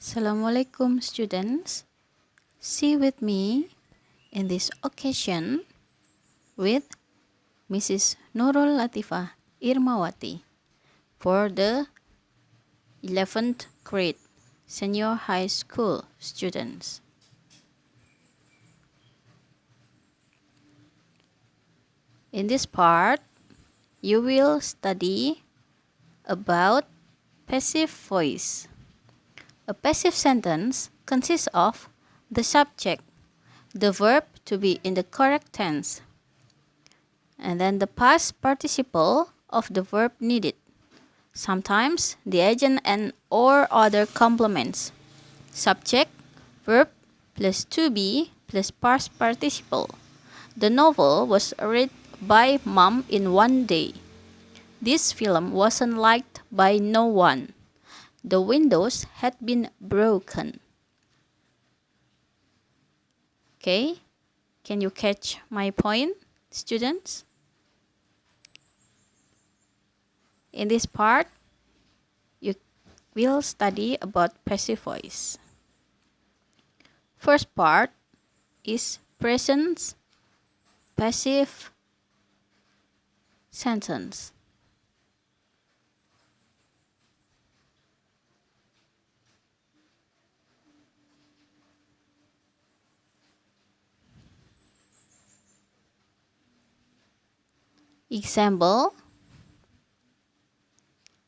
Assalamualaikum students. See with me in this occasion with Mrs. Nurul Latifah Irmawati for the 11th grade senior high school students. In this part, you will study about passive voice. A passive sentence consists of the subject, the verb to be in the correct tense, and then the past participle of the verb needed. Sometimes the agent and or other complements. Subject, verb plus to be plus past participle. The novel was read by Mom in one day. This film wasn't liked by no one. The windows had been broken. Okay, can you catch my point, students? In this part, you will study about passive voice. First part is present passive sentence. Example,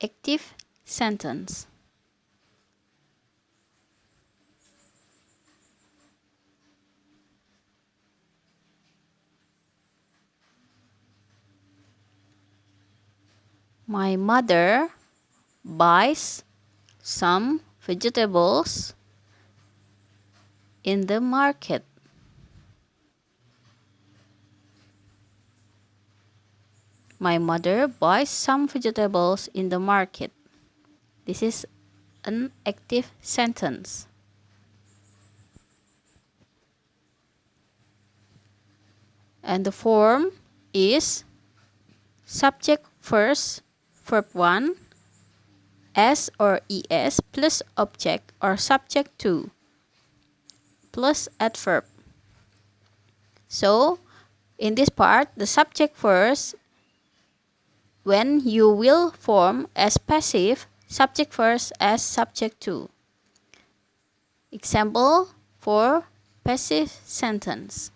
active sentence. My mother buys some vegetables in the market. My mother buys some vegetables in the market. This is an active sentence. And the form is subject first, verb 1, S or ES plus object or subject 2 plus adverb. So, in this part, the subject first, when you will form as passive, subject first as subject 2. Example for passive sentence.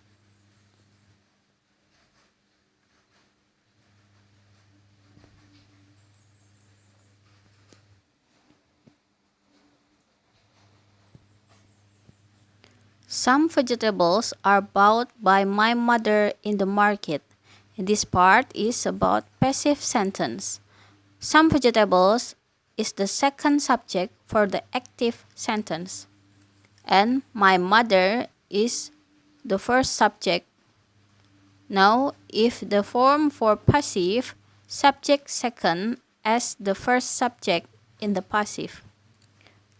Some vegetables are bought by my mother in the market. This part is about passive sentence. Some vegetables is the second subject for the active sentence. And my mother is the first subject. Now, if the form for passive, subject second as the first subject in the passive.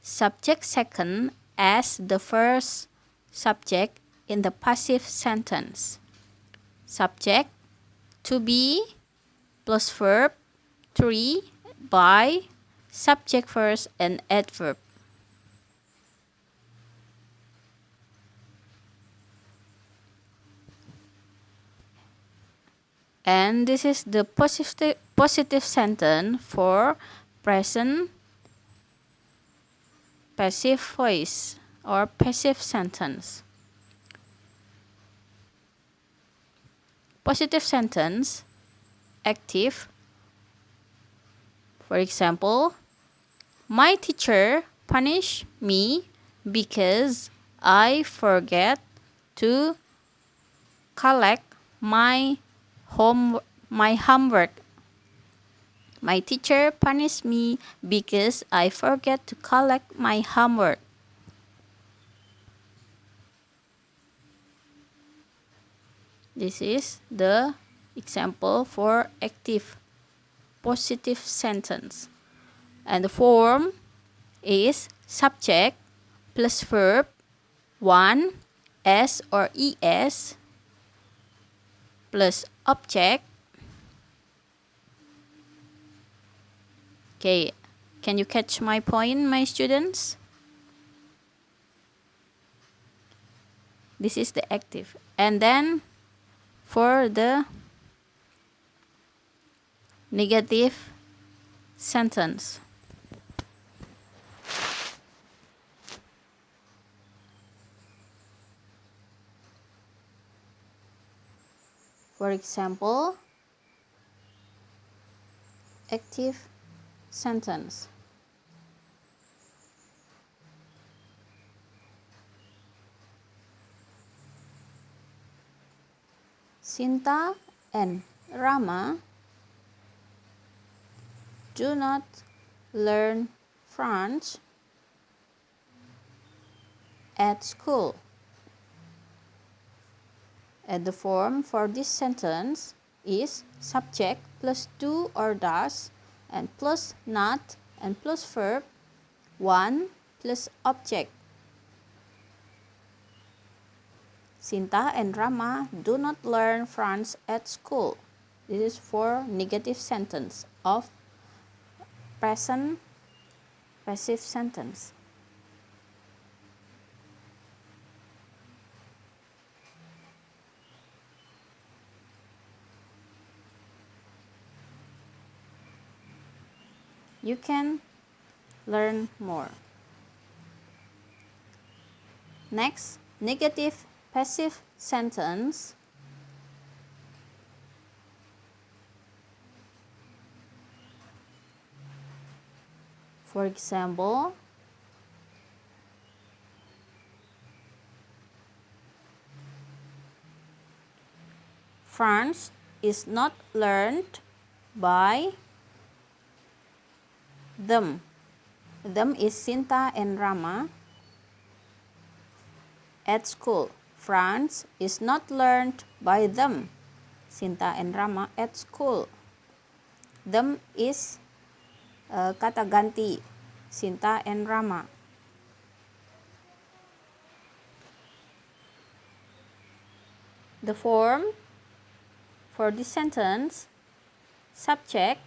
Subject second as the first subject in the passive sentence. Subject, to be, plus verb, 3, by, subject first, and adverb. And this is the positive sentence for present passive voice or passive sentence. Positive sentence, active. For example, my teacher punished me because I forget to collect my homework. My teacher punished me because I forget to collect my homework. This is the example for active positive sentence. And the form is subject plus verb 1, S or ES plus object. Okay, can you catch my point, my students? This is the active. And then for the negative sentence. For example, active sentence. Sinta and Rama do not learn French at school. And the form for this sentence is subject plus do or does and plus not and plus verb 1 plus object. Sinta and Rama do not learn French at school. This is for negative sentence of present passive sentence. You can learn more. Next, negative passive sentence. For example, French is not learned by them. Them is Sinta and Rama at school. French is not learned by them. Sinta and Rama at school. Them is kata ganti. Sinta and Rama. The form for this sentence, subject,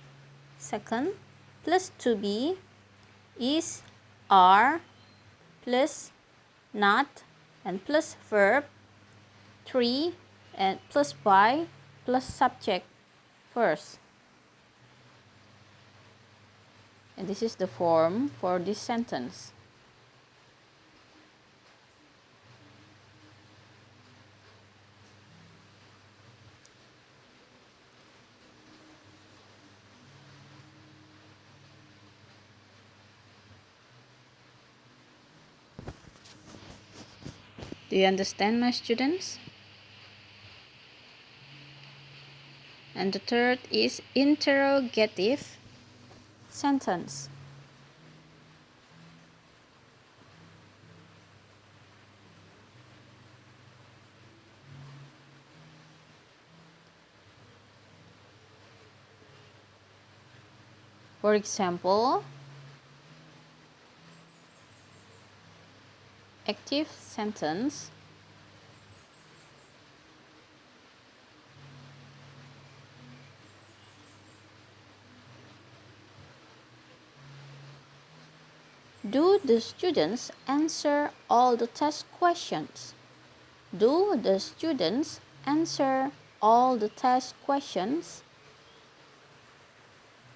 second, plus to be, is, are, plus not, and plus verb, 3, and plus by, plus subject, first. And this is the form for this sentence. Do you understand, my students? And the third is interrogative sentence. For example, active sentence. Do the students answer all the test questions? Do the students answer all the test questions?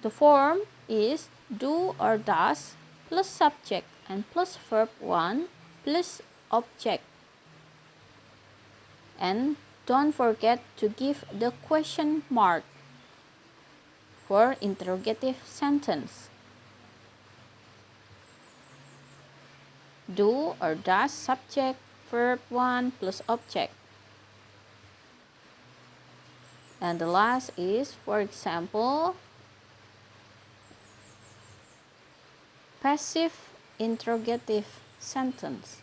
The form is do or does plus subject and plus verb 1 plus object. And don't forget to give the question mark for interrogative sentence. Do or does subject, verb 1 plus object. And the last is, for example, passive interrogative sentence.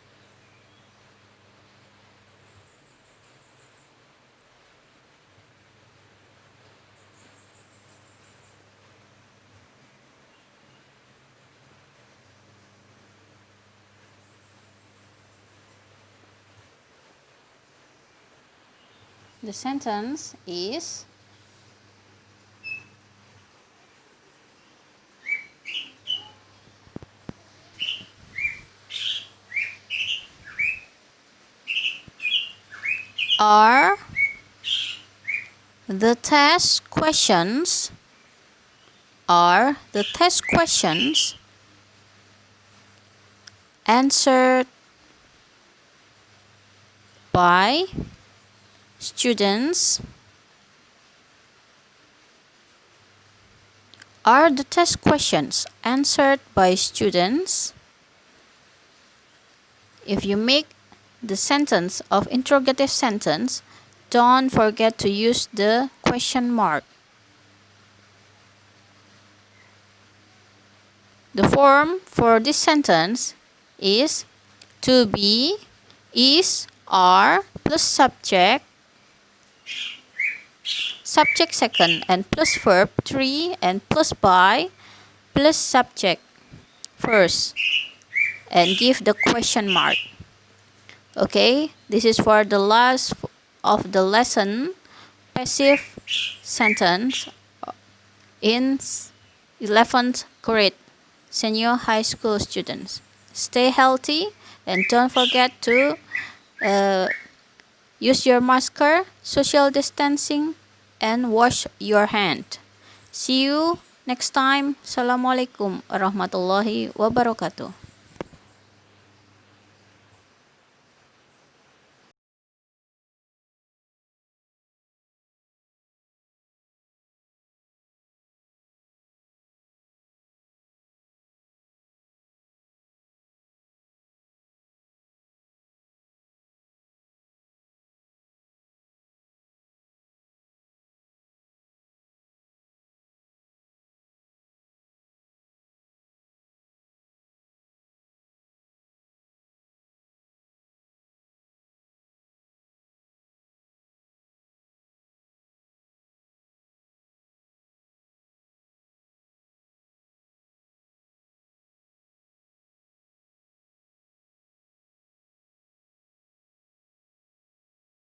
The sentence is, Are the test questions answered by students? Are the test questions answered by students? If you make the sentence of interrogative sentence, don't forget to use the question mark. The form for this sentence is to be, is, are, plus subject second, and plus verb 3, and plus by, plus subject first, and give the question mark. Okay, this is for the last of the lesson, passive sentence in 11th grade senior high school students. Stay healthy and don't forget to use your masker, social distancing, and wash your hand. See you next time. Assalamualaikum warahmatullahi wabarakatuh.